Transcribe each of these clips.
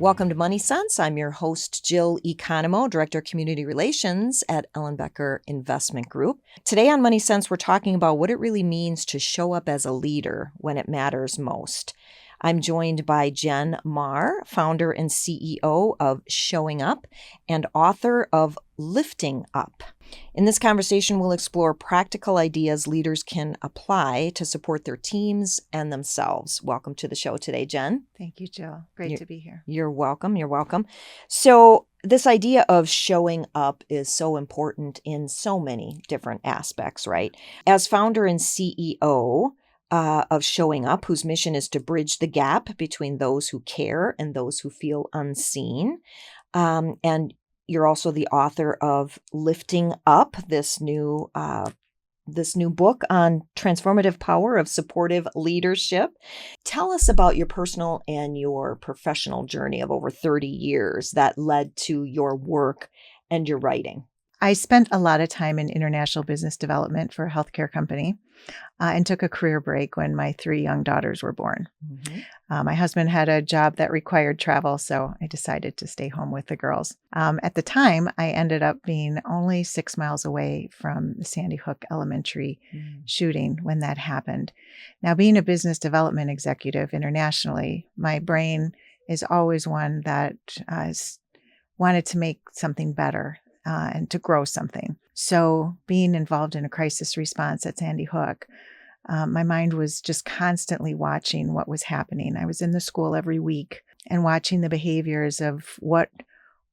Welcome to Money Sense. I'm your host, Jill Economo, Director of Community Relations at Ellenbecker Investment Group. Today on Money Sense, we're talking about what it really means to show up as a leader when it matters most. I'm joined by Jen Marr, founder and CEO of Showing Up and author of Lifting Up. In this conversation, we'll explore practical ideas leaders can apply to support their teams and themselves. Welcome to the show today, Jen. Thank you, Jill. Great to be here. You're welcome. You're welcome. So this idea of showing up is so important in so many different aspects, right? As founder and CEO of Showing Up, whose mission is to bridge the gap between those who care and those who feel unseen. And you're also the author of Lifting Up, this new book on transformative power of supportive leadership. Tell us about your personal and your professional journey of over 30 years that led to your work and your writing. I spent a lot of time in international business development for a healthcare company and took a career break when my 3 young daughters were born. Mm-hmm. My husband had a job that required travel, so I decided to stay home with the girls. At the time, I ended up being only 6 miles away from the Sandy Hook Elementary shooting when that happened. Now, being a business development executive internationally, my brain is always one that wanted to make something better. And to grow something. So being involved in a crisis response at Sandy Hook, my mind was just constantly watching what was happening. I was in the school every week and watching the behaviors of what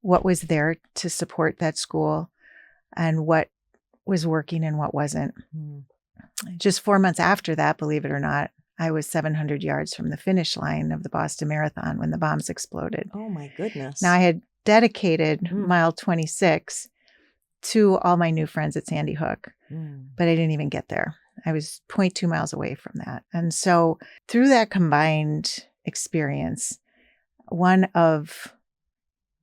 was there to support that school and what was working and what wasn't. Just 4 months after that, believe it or not, I was 700 yards from the finish line of the Boston Marathon when the bombs exploded. Oh my goodness. Now I had dedicated mile 26 to all my new friends at Sandy Hook, but I didn't even get there. I was 0.2 miles away from that. And so through that combined experience, one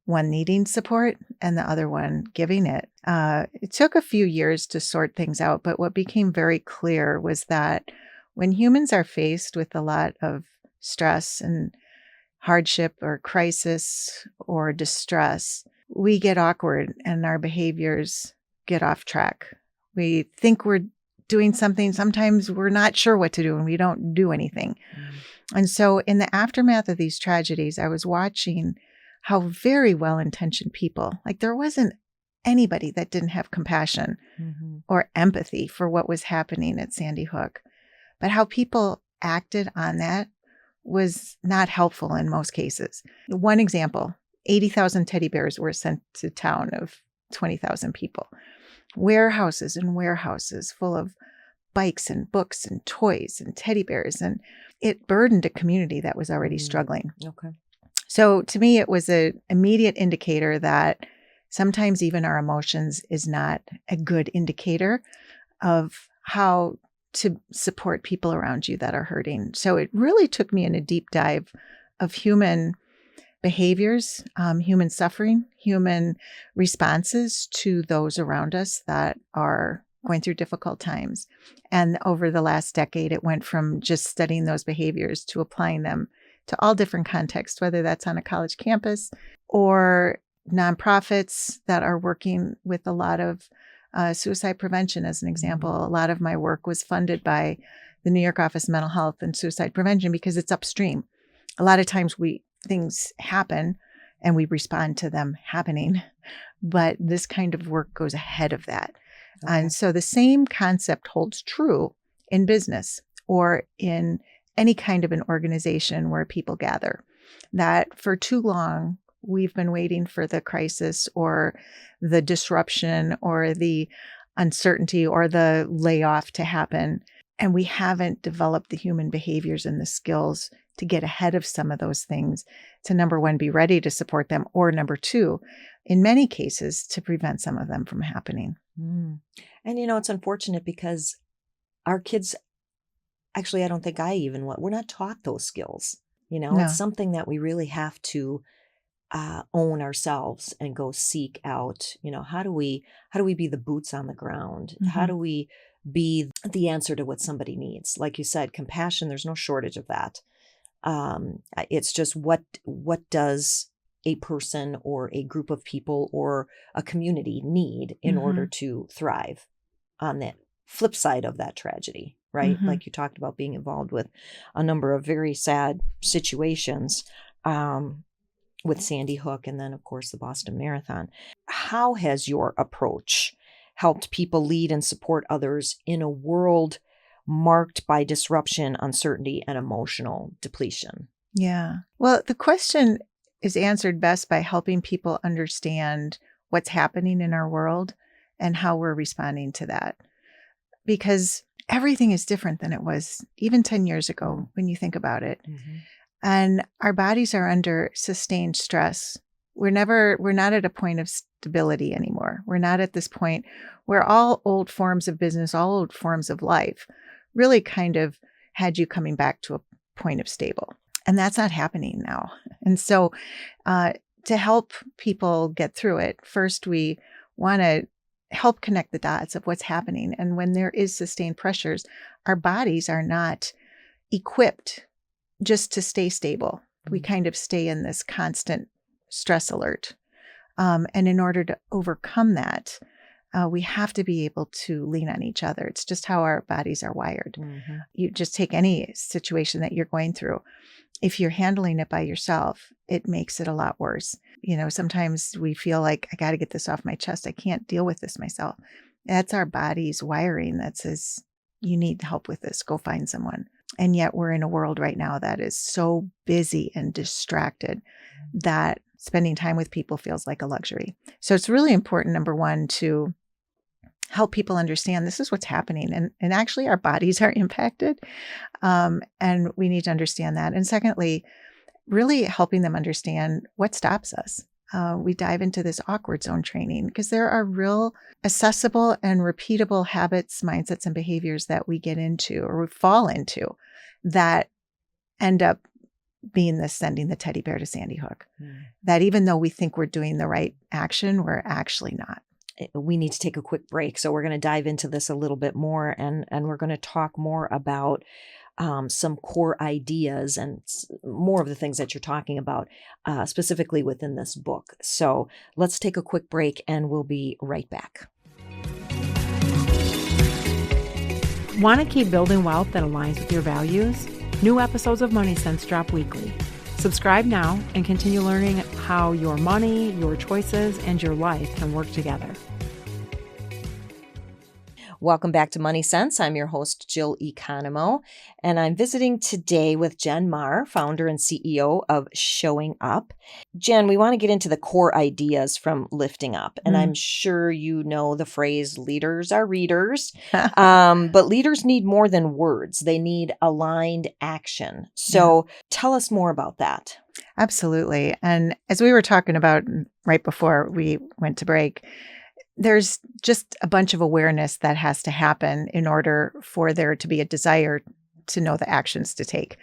needing support and the other one giving it, it took a few years to sort things out. But what became very clear was that when humans are faced with a lot of stress and hardship or crisis or distress, we get awkward and our behaviors get off track. We think we're doing something. Sometimes we're not sure what to do and we don't do anything. And so in the aftermath of these tragedies, I was watching how very well-intentioned people, like there wasn't anybody that didn't have compassion or empathy for what was happening at Sandy Hook, but how people acted on that was not helpful in most cases. One example, 80,000 teddy bears were sent to a town of 20,000 people. Warehouses and warehouses full of bikes and books and toys and teddy bears. And it burdened a community that was already struggling. Okay. So to me, it was an immediate indicator that sometimes even our emotions is not a good indicator of how to support people around you that are hurting. So it really took me in a deep dive of human behaviors, human suffering, human responses to those around us that are going through difficult times. And over the last decade, it went from just studying those behaviors to applying them to all different contexts, whether that's on a college campus or nonprofits that are working with a lot of suicide prevention, as an example. A lot of my work was funded by the New York Office of Mental Health and Suicide Prevention because it's upstream. A lot of times things happen and we respond to them happening, but this kind of work goes ahead of that. Okay. And so the same concept holds true in business or in any kind of an organization where people gather, that for too long, we've been waiting for the crisis or the disruption or the uncertainty or the layoff to happen. And we haven't developed the human behaviors and the skills to get ahead of some of those things to, number one, be ready to support them, or number two, in many cases, to prevent some of them from happening. And, it's unfortunate because our kids, actually, I don't think we're not taught those skills. No. It's something that we really have to own ourselves and go seek out, how do we be the boots on the ground? How do we be the answer to what somebody needs? Like you said, compassion, there's no shortage of that. It's just what does a person or a group of people or a community need in order to thrive on that flip side of that tragedy, right? Like you talked about being involved with a number of very sad situations with Sandy Hook and then, of course, the Boston Marathon. How has your approach helped people lead and support others in a world marked by disruption, uncertainty, and emotional depletion? Yeah. Well, the question is answered best by helping people understand what's happening in our world and how we're responding to that. Because everything is different than it was even 10 years ago when you think about it. And our bodies are under sustained stress. We're not at a point of stability anymore. We're not at this point where all old forms of business, all old forms of life really kind of had you coming back to a point of stable. And that's not happening now. And so to help people get through it, first we want to help connect the dots of what's happening. And when there is sustained pressures, our bodies are not equipped just to stay stable. We kind of stay in this constant stress alert. And in order to overcome that, we have to be able to lean on each other. It's just how our bodies are wired. You just take any situation that you're going through. If you're handling it by yourself, it makes it a lot worse. You know, sometimes we feel like, I got to get this off my chest. I can't deal with this myself. That's our body's wiring that says, you need help with this. Go find someone. And yet we're in a world right now that is so busy and distracted that spending time with people feels like a luxury. So it's really important, number one, to help people understand this is what's happening. And actually our bodies are impacted. And we need to understand that. And secondly, really helping them understand what stops us. We dive into this awkward zone training because there are real accessible and repeatable habits, mindsets, and behaviors that we get into or we fall into that end up being the sending the teddy bear to Sandy Hook. That even though we think we're doing the right action, we're actually not. We need to take a quick break. So we're going to dive into this a little bit more and we're going to talk more about some core ideas and more of the things that you're talking about specifically within this book. So let's take a quick break and we'll be right back. Want to keep building wealth that aligns with your values? New episodes of Money Sense drop weekly. Subscribe now and continue learning how your money, your choices, and your life can work together. Welcome back to Money Sense. I'm your host, Jill Economo, and I'm visiting today with Jen Marr, founder and CEO of Showing Up. Jen, we want to get into the core ideas from Lifting Up, and I'm sure you know the phrase, leaders are readers, but leaders need more than words. They need aligned action. So tell us more about that. Absolutely. And as we were talking about right before we went to break, there's just a bunch of awareness that has to happen in order for there to be a desire to know the actions to take.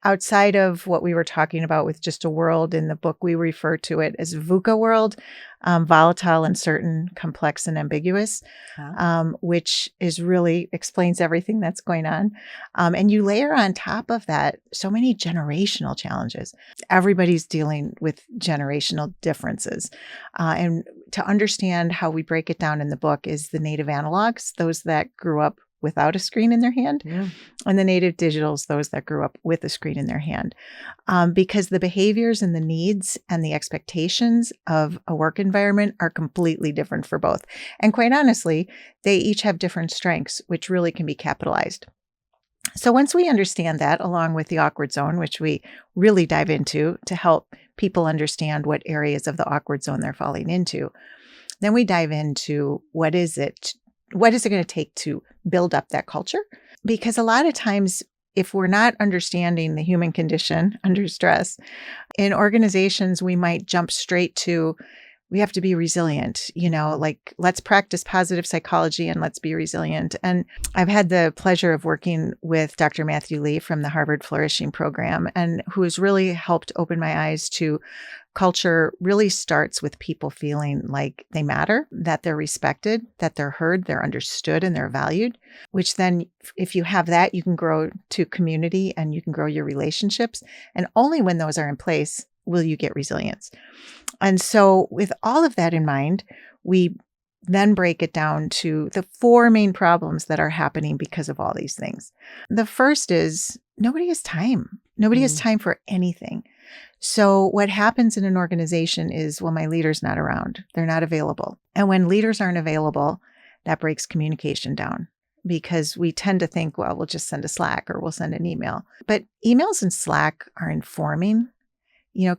Outside of what we were talking about with just a world in the book, we refer to it as VUCA world, volatile, uncertain, complex, and ambiguous, which is really explains everything that's going on. And you layer on top of that so many generational challenges. Everybody's dealing with generational differences. And to understand how we break it down in the book is the native analogs, those that grew up without a screen in their hand, and the native digitals, those that grew up with a screen in their hand. Because the behaviors and the needs and the expectations of a work environment are completely different for both. And quite honestly, they each have different strengths, which really can be capitalized. So once we understand that, along with the awkward zone, which we really dive into to help people understand what areas of the awkward zone they're falling into, then we dive into what is it going to take to build up that culture? Because a lot of times, if we're not understanding the human condition under stress, in organizations, we might jump straight to, we have to be resilient, like let's practice positive psychology and let's be resilient. And I've had the pleasure of working with Dr. Matthew Lee from the Harvard Flourishing Program, and who has really helped open my eyes to culture really starts with people feeling like they matter, that they're respected, that they're heard, they're understood, and they're valued, which then if you have that, you can grow to community and you can grow your relationships. And only when those are in place will you get resilience? And so with all of that in mind, we then break it down to the 4 main problems that are happening because of all these things. The first is nobody has time. Nobody has time for anything. So what happens in an organization is, well, my leader's not around. They're not available. And when leaders aren't available, that breaks communication down because we tend to think, well, we'll just send a Slack or we'll send an email. But emails and Slack are informing.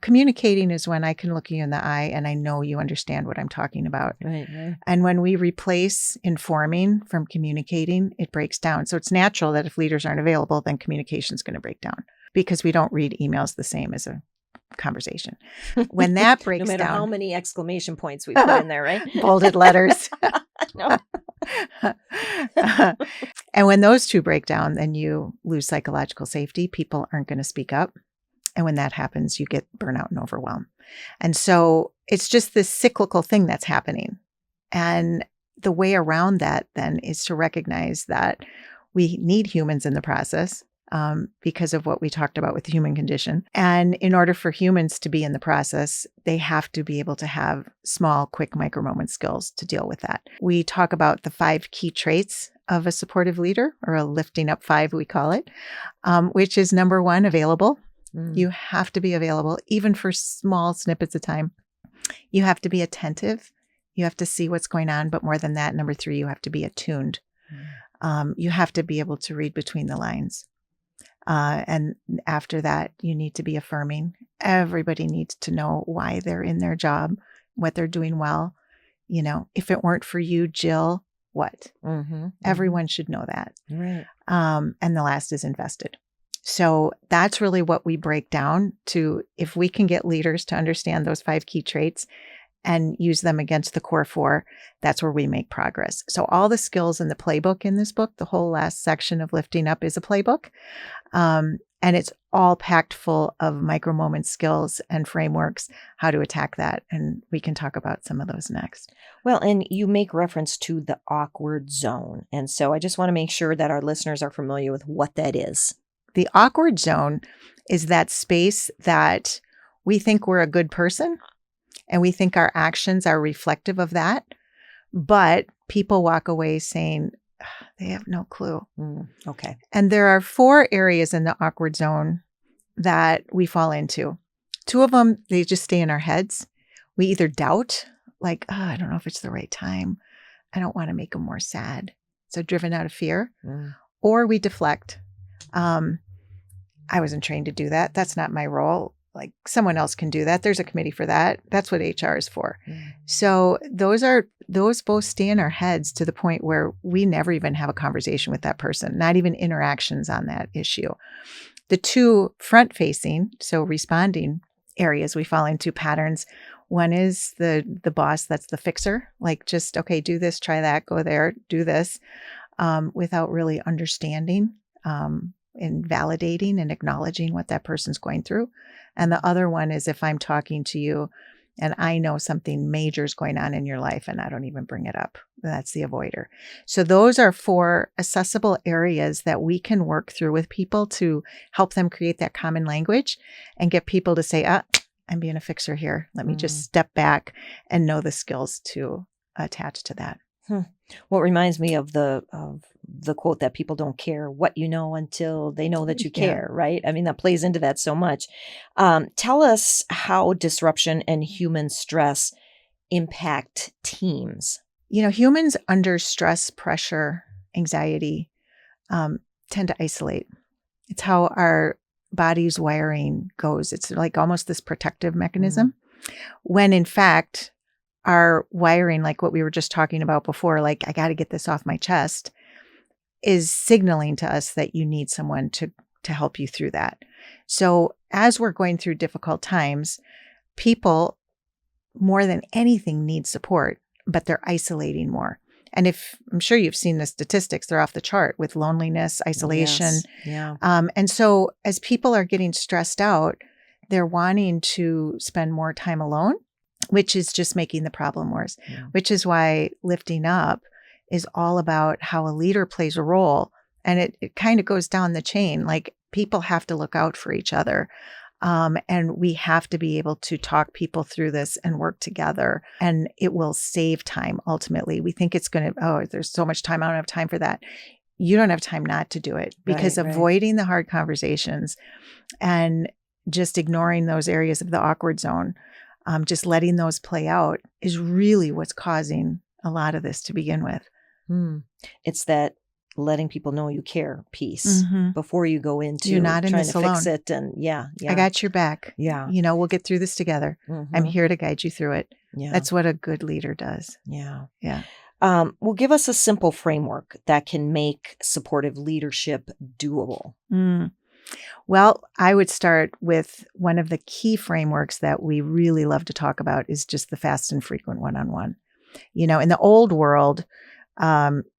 Communicating is when I can look you in the eye and I know you understand what I'm talking about. Right. And when we replace informing from communicating, it breaks down. So it's natural that if leaders aren't available, then communication is going to break down because we don't read emails the same as a conversation. When that breaks no matter down, how many exclamation points we put in there, right? bolded letters. No. And when those two break down, then you lose psychological safety. People aren't going to speak up. And when that happens, you get burnout and overwhelm. And so it's just this cyclical thing that's happening. And the way around that then is to recognize that we need humans in the process because of what we talked about with the human condition. And in order for humans to be in the process, they have to be able to have small, quick micro moment skills to deal with that. We talk about the 5 key traits of a supportive leader, or a lifting up 5, we call it, which is number 1, available. You have to be available, even for small snippets of time. You have to be attentive. You have to see what's going on. But more than that, number 3, you have to be attuned. You have to be able to read between the lines. And after that, you need to be affirming. Everybody needs to know why they're in their job, what they're doing well. If it weren't for you, Jill, what? Everyone should know that. Right. And the last is invested. So that's really what we break down to. If we can get leaders to understand those 5 key traits and use them against the core 4, that's where we make progress. So all the skills in the playbook in this book, the whole last section of Lifting Up is a playbook. And it's all packed full of micro moment skills and frameworks, how to attack that. And we can talk about some of those next. Well, and you make reference to the awkward zone. And so I just want to make sure that our listeners are familiar with what that is. The awkward zone is that space that we think we're a good person and we think our actions are reflective of that. But people walk away saying they have no clue. Okay. And there are 4 areas in the awkward zone that we fall into. 2 of them, they just stay in our heads. We either doubt, like, I don't know if it's the right time. I don't want to make them more sad. So driven out of fear. Or we deflect. I wasn't trained to do that. That's not my role. Like, someone else can do that. There's a committee for that. That's what HR is for. So those both stay in our heads to the point where we never even have a conversation with that person, not even interactions on that issue. The 2 front facing, so responding areas, we fall into patterns. One is the boss that's the fixer, like just, okay, do this, try that, go there, do this, without really understanding and validating and acknowledging what that person's going through. And the other one is if I'm talking to you and I know something major is going on in your life and I don't even bring it up, that's the avoider. So those are 4 accessible areas that we can work through with people to help them create that common language and get people to say, I'm being a fixer here. Let me just step back and know the skills to attach to that. What reminds me of the quote that people don't care what you know until they know that you care, right? I mean, that plays into that so much. Tell us how disruption and human stress impact teams. Humans under stress, pressure, anxiety tend to isolate. It's how our body's wiring goes. It's like almost this protective mechanism, when in fact, our wiring, like what we were just talking about before, like, I got to get this off my chest, is signaling to us that you need someone to help you through that. So as we're going through difficult times, people more than anything need support, but they're isolating more. And I'm sure you've seen the statistics, they're off the chart with loneliness, isolation. Yes. Yeah. And so as people are getting stressed out, they're wanting to spend more time alone, which is just making the problem worse, which is why Lifting Up is all about how a leader plays a role. And it kind of goes down the chain. Like, people have to look out for each other. And we have to be able to talk people through this and work together. And it will save time ultimately. We think it's going to, oh, there's so much time. I don't have time for that. You don't have time not to do it, because Right, right. avoiding the hard conversations and just ignoring those areas of the awkward zone, just letting those play out is really what's causing a lot of this to begin with. It's that letting people know you care piece before you go into You're not in trying this to fix alone. it. And I got your back. Yeah. We'll get through this together. I'm here to guide you through it. Yeah. That's what a good leader does. Yeah. Yeah. Well, give us a simple framework that can make supportive leadership doable. Well, I would start with one of the key frameworks that we really love to talk about is just the fast and frequent one-on-one. In the old world,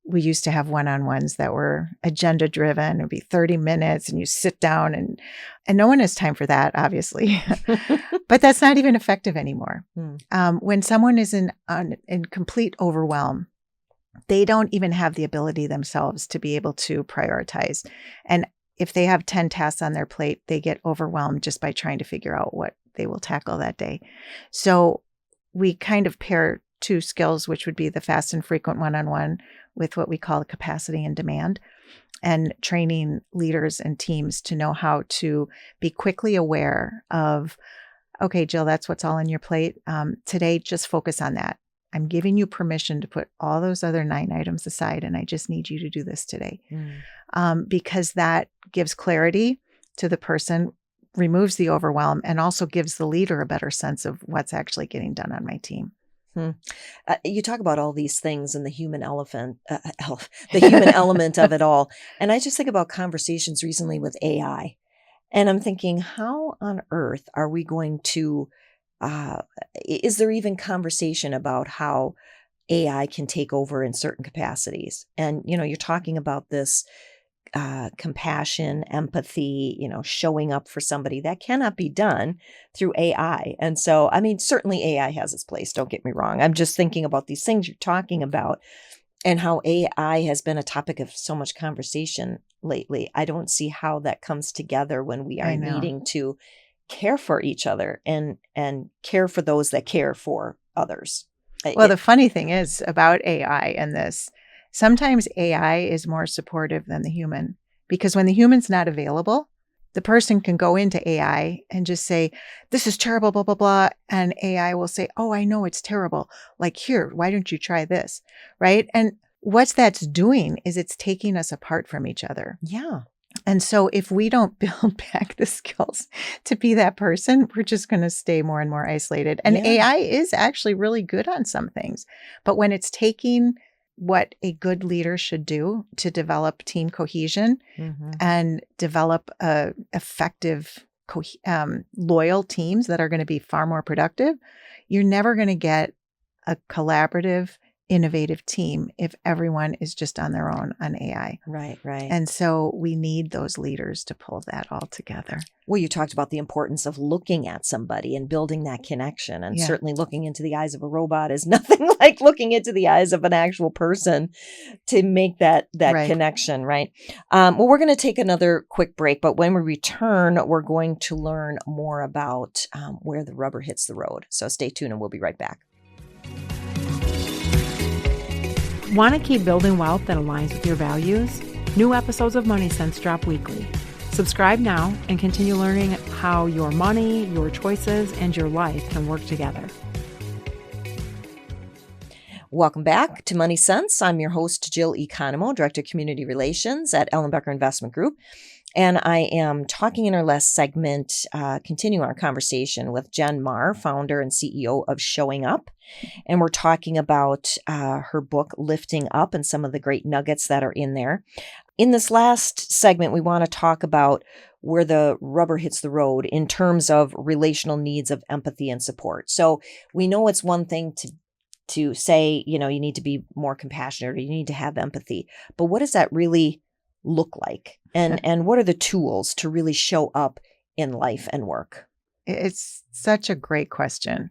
we used to have one-on-ones that were agenda driven. It'd be 30 minutes and you sit down and no one has time for that, obviously, but that's not even effective anymore. When someone is in complete overwhelm, they don't even have the ability themselves to be able to prioritize. And if they have 10 tasks on their plate, they get overwhelmed just by trying to figure out what they will tackle that day. So we kind of pair two skills, which would be the fast and frequent one-on-one with what we call capacity and demand, and training leaders and teams to know how to be quickly aware of, okay, Jill, that's what's all on your plate. Today, just focus on that. I'm giving you permission to put all those other 9 items aside, and I just need you to do this today. Because that gives clarity to the person, removes the overwhelm, and also gives the leader a better sense of what's actually getting done on my team. You talk about all these things and the human the human element of it all. And I just think about conversations recently with AI. And I'm thinking, how on earth are we going to, is there even conversation about how AI can take over in certain capacities? And, you're talking about this compassion, empathy, showing up for somebody that cannot be done through AI. And so, certainly AI has its place. Don't get me wrong. I'm just thinking about these things you're talking about and how AI has been a topic of so much conversation lately. I don't see how that comes together when we are needing to care for each other and care for those that care for others. Well, the funny thing is about AI and this, sometimes AI is more supportive than the human, because when the human's not available, the person can go into AI and just say, this is terrible, blah, blah, blah. And AI will say, oh, I know it's terrible. Like, here, why don't you try this? Right. And what that's doing is it's taking us apart from each other. Yeah. And so if we don't build back the skills to be that person, we're just going to stay more and more isolated. And AI is actually really good on some things. But when it's taking what a good leader should do to develop team cohesion and develop effective, loyal teams that are going to be far more productive, you're never going to get a collaborative, innovative team if everyone is just on their own on AI. Right. And so we need those leaders to pull that all together. Well, you talked about the importance of looking at somebody and building that connection. And certainly looking into the eyes of a robot is nothing like looking into the eyes of an actual person to make that connection, right? Well, we're going to take another quick break, but when we return, we're going to learn more about where the rubber hits the road. So stay tuned and we'll be right back. Want to keep building wealth that aligns with your values? New episodes of Money Sense drop weekly. Subscribe now and continue learning how your money, your choices, and your life can work together. Welcome back to Money Sense. I'm your host, Jill Economo, Director of Community Relations at Ellenbecker Investment Group. And I am talking in our last segment, continuing our conversation with Jen Marr, founder and CEO of Showing Up. And we're talking about her book, Lifting Up, and some of the great nuggets that are in there. In this last segment, we want to talk about where the rubber hits the road in terms of relational needs of empathy and support. So we know it's one thing to say, you need to be more compassionate or you need to have empathy. But what does that really look like? And what are the tools to really show up in life and work? It's such a great question,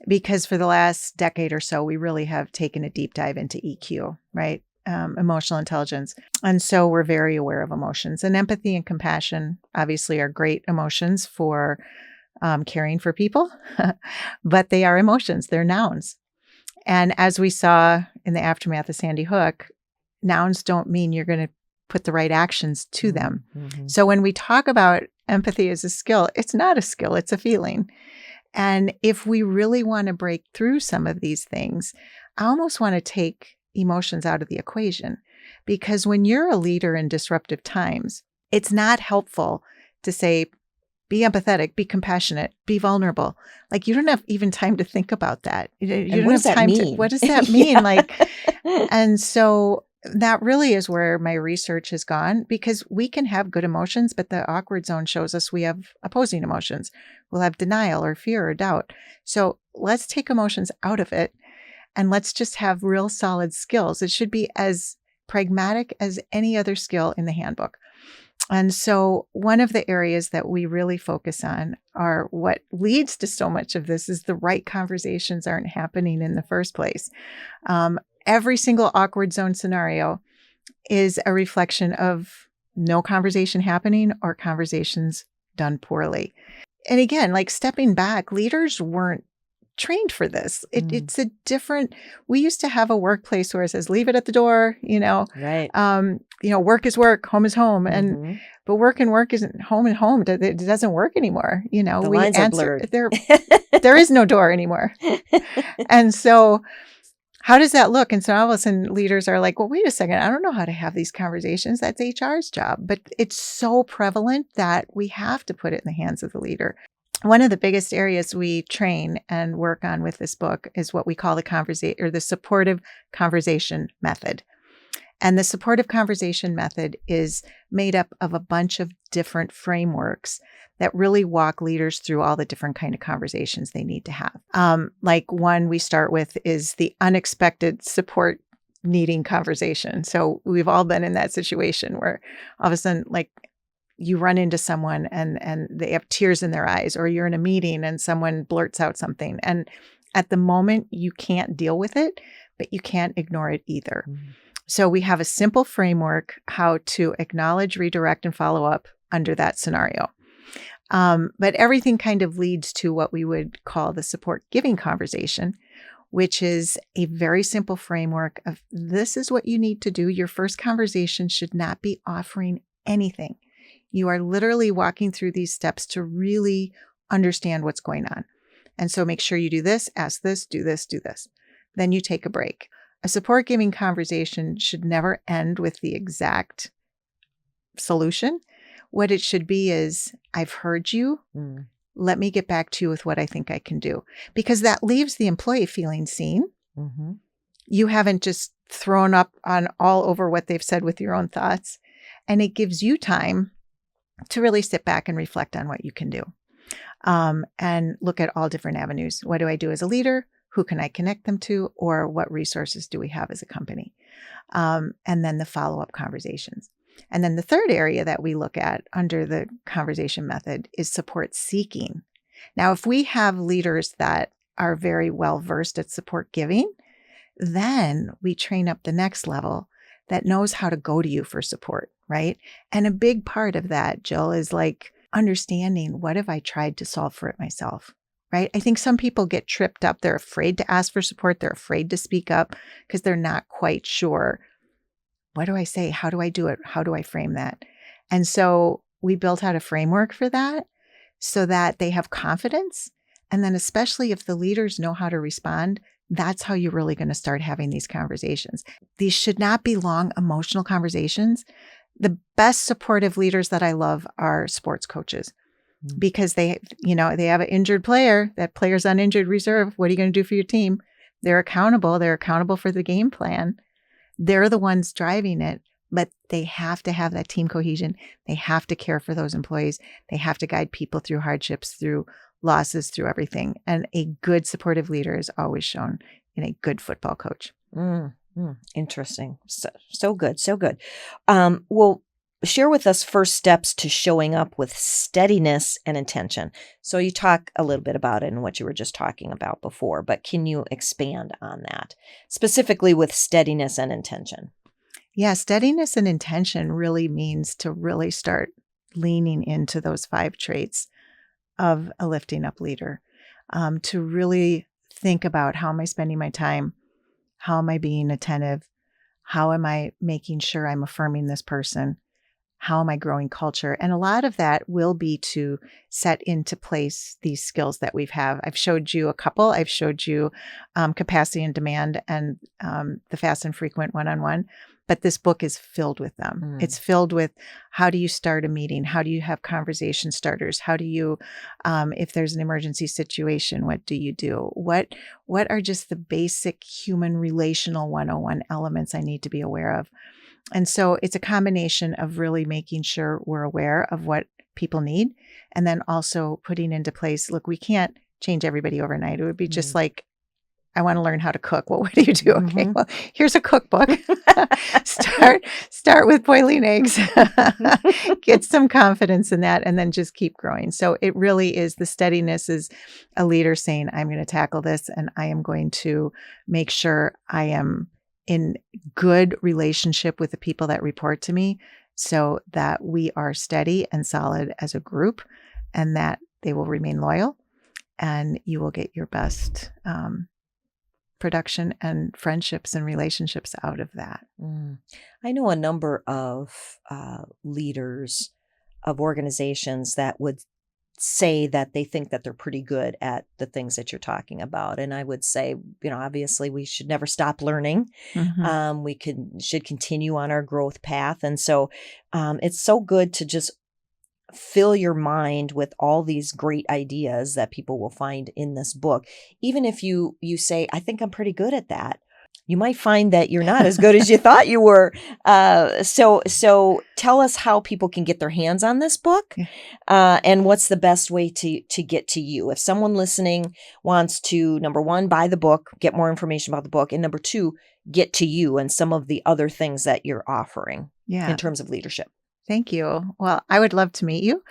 because for the last decade or so, we really have taken a deep dive into EQ, right? emotional intelligence. And so we're very aware of emotions. And empathy and compassion obviously are great emotions for caring for people, but they are emotions, they're nouns. And as we saw in the aftermath of Sandy Hook, nouns don't mean you're going to put the right actions to them. Mm-hmm. So when we talk about empathy as a skill, it's not a skill, it's a feeling. And if we really want to break through some of these things, I almost want to take emotions out of the equation. Because when you're a leader in disruptive times, it's not helpful to say, be empathetic, be compassionate, be vulnerable. Like you don't have even time to think about that. You don't what does have that time mean? to, what does that mean? Yeah. Like, and so that really is where my research has gone, because we can have good emotions, but the awkward zone shows us we have opposing emotions. We'll have denial or fear or doubt. So let's take emotions out of it and let's just have real solid skills. It should be as pragmatic as any other skill in the handbook. And so one of the areas that we really focus on are what leads to so much of this is the right conversations aren't happening in the first place. Every single awkward zone scenario is a reflection of no conversation happening or conversations done poorly. And again, like stepping back, leaders weren't trained for this. It's a different, we used to have a workplace where it says, leave it at the door, Right. Work is work, home is home. Mm-hmm. But work and work isn't home and home. It doesn't work anymore. The lines are blurred. There is no door anymore. And so how does that look? And so all of a sudden leaders are like, well, wait a second. I don't know how to have these conversations. That's HR's job. But it's so prevalent that we have to put it in the hands of the leader. One of the biggest areas we train and work on with this book is what we call the supportive conversation method. And the supportive conversation method is made up of a bunch of different frameworks that really walk leaders through all the different kind of conversations they need to have. Like one we start with is the unexpected support needing conversation. So we've all been in that situation where all of a sudden, like, you run into someone and they have tears in their eyes, or you're in a meeting and someone blurts out something. And at the moment, you can't deal with it, but you can't ignore it either. Mm-hmm. So we have a simple framework how to acknowledge, redirect, and follow up under that scenario. But everything kind of leads to what we would call the support giving conversation, which is a very simple framework of this is what you need to do. Your first conversation should not be offering anything. You are literally walking through these steps to really understand what's going on. And so make sure you do this, ask this, do this, do this. Then you take a break. A support giving conversation should never end with the exact solution. What it should be is, I've heard you. Let me get back to you with what I think I can do. Because that leaves the employee feeling seen. Mm-hmm. You haven't just thrown up on all over what they've said with your own thoughts. And it gives you time to really sit back and reflect on what you can do, and look at all different avenues. What do I do as a leader? Who can I connect them to? Or what resources do we have as a company? And then the follow-up conversations. And then the third area that we look at under the conversation method is support seeking. Now, if we have leaders that are very well versed at support giving, then we train up the next level that knows how to go to you for support, right? And a big part of that, Jill, is like understanding, what have I tried to solve for it myself, right? I think some people get tripped up. They're afraid to ask for support. They're afraid to speak up because they're not quite sure. What do I say? How do I do it? How do I frame that? And so we built out a framework for that so that they have confidence. And then especially if the leaders know how to respond, that's how you're really going to start having these conversations. These should not be long, emotional conversations. The best supportive leaders that I love are sports coaches, because they have an injured player. That player's on injured reserve. What are you going to do for your team? They're accountable. They're accountable for the game plan. They're the ones driving it, but they have to have that team cohesion. They have to care for those employees. They have to guide people through hardships, through losses, through everything. And a good supportive leader is always shown in a good football coach. Interesting. So good. So good. Well, share with us first steps to showing up with steadiness and intention. So you talk a little bit about it and what you were just talking about before, but can you expand on that specifically with steadiness and intention? Yeah, steadiness and intention really means to really start leaning into those 5 traits of a lifting up leader, to really think about, how am I spending my time? How am I being attentive? How am I making sure I'm affirming this person? How am I growing culture? And a lot of that will be to set into place these skills that I've showed you a couple. I've showed you capacity and demand and the fast and frequent one-on-one. But this book is filled with them. It's filled with, how do you start a meeting? How do you have conversation starters? How do you, if there's an emergency situation, what do you do? What are just the basic human relational 101 elements I need to be aware of? And so it's a combination of really making sure we're aware of what people need, and then also putting into place, look, we can't change everybody overnight. It would be just like, I want to learn how to cook. Well, what do you do? Okay, well, here's a cookbook. Start with boiling eggs. Get some confidence in that, and then just keep growing. So it really is, the steadiness is a leader saying, I'm going to tackle this, and I am going to make sure I am in good relationship with the people that report to me, so that we are steady and solid as a group, and that they will remain loyal, and you will get your best production and friendships and relationships out of that. I know a number of leaders of organizations that would say that they think that they're pretty good at the things that you're talking about. And I would say, obviously we should never stop learning. We should continue on our growth path. And so it's so good to just fill your mind with all these great ideas that people will find in this book. Even if you say, I think I'm pretty good at that, you might find that you're not as good as you thought you were. So tell us how people can get their hands on this book, and what's the best way to get to you. If someone listening wants to, number one, buy the book, get more information about the book, and number two, get to you and some of the other things that you're offering in terms of leadership. Thank you. Well, I would love to meet you.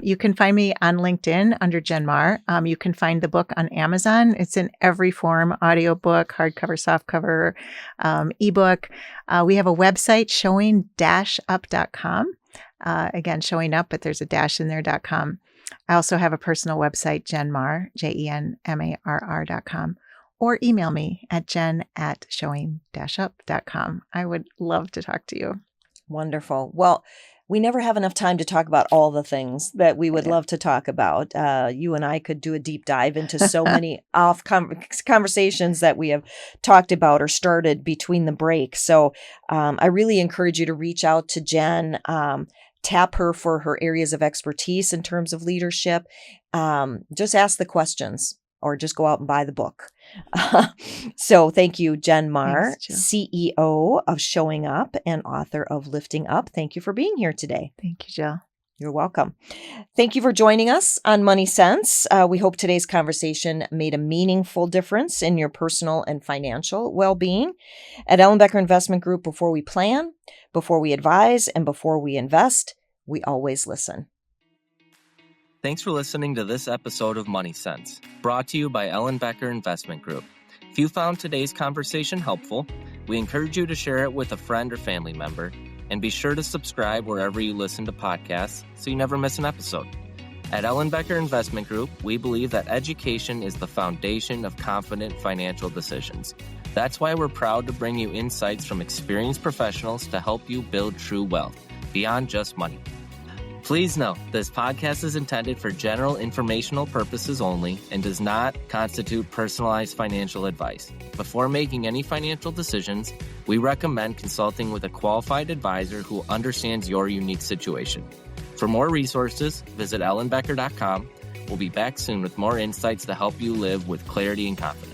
You can find me on LinkedIn under Jen Marr. You can find the book on Amazon. It's in every form: audiobook, hardcover, softcover, ebook. We have a website, showing-up.com. Again, showing up, but there's a dash in there.com. I also have a personal website, Jen Marr, JenMarr.com. Or email me at jen@showing-up.com. I would love to talk to you. Wonderful. Well, we never have enough time to talk about all the things that we would love to talk about. You and I could do a deep dive into so many conversations that we have talked about or started between the breaks. So I really encourage you to reach out to Jen, tap her for her areas of expertise in terms of leadership. Just ask the questions, or just go out and buy the book. So thank you, Jen Marr, CEO of Showing Up and author of Lifting Up. Thank you for being here today. Thank you, Jill. You're welcome. Thank you for joining us on Money Sense. We hope today's conversation made a meaningful difference in your personal and financial well-being. At Ellenbecker Investment Group, before we plan, before we advise, and before we invest, we always listen. Thanks for listening to this episode of Money Sense, brought to you by Ellenbecker Investment Group. If you found today's conversation helpful, we encourage you to share it with a friend or family member, and be sure to subscribe wherever you listen to podcasts so you never miss an episode. At Ellenbecker Investment Group, we believe that education is the foundation of confident financial decisions. That's why we're proud to bring you insights from experienced professionals to help you build true wealth beyond just money. Please note, this podcast is intended for general informational purposes only and does not constitute personalized financial advice. Before making any financial decisions, we recommend consulting with a qualified advisor who understands your unique situation. For more resources, visit ellenbecker.com. We'll be back soon with more insights to help you live with clarity and confidence.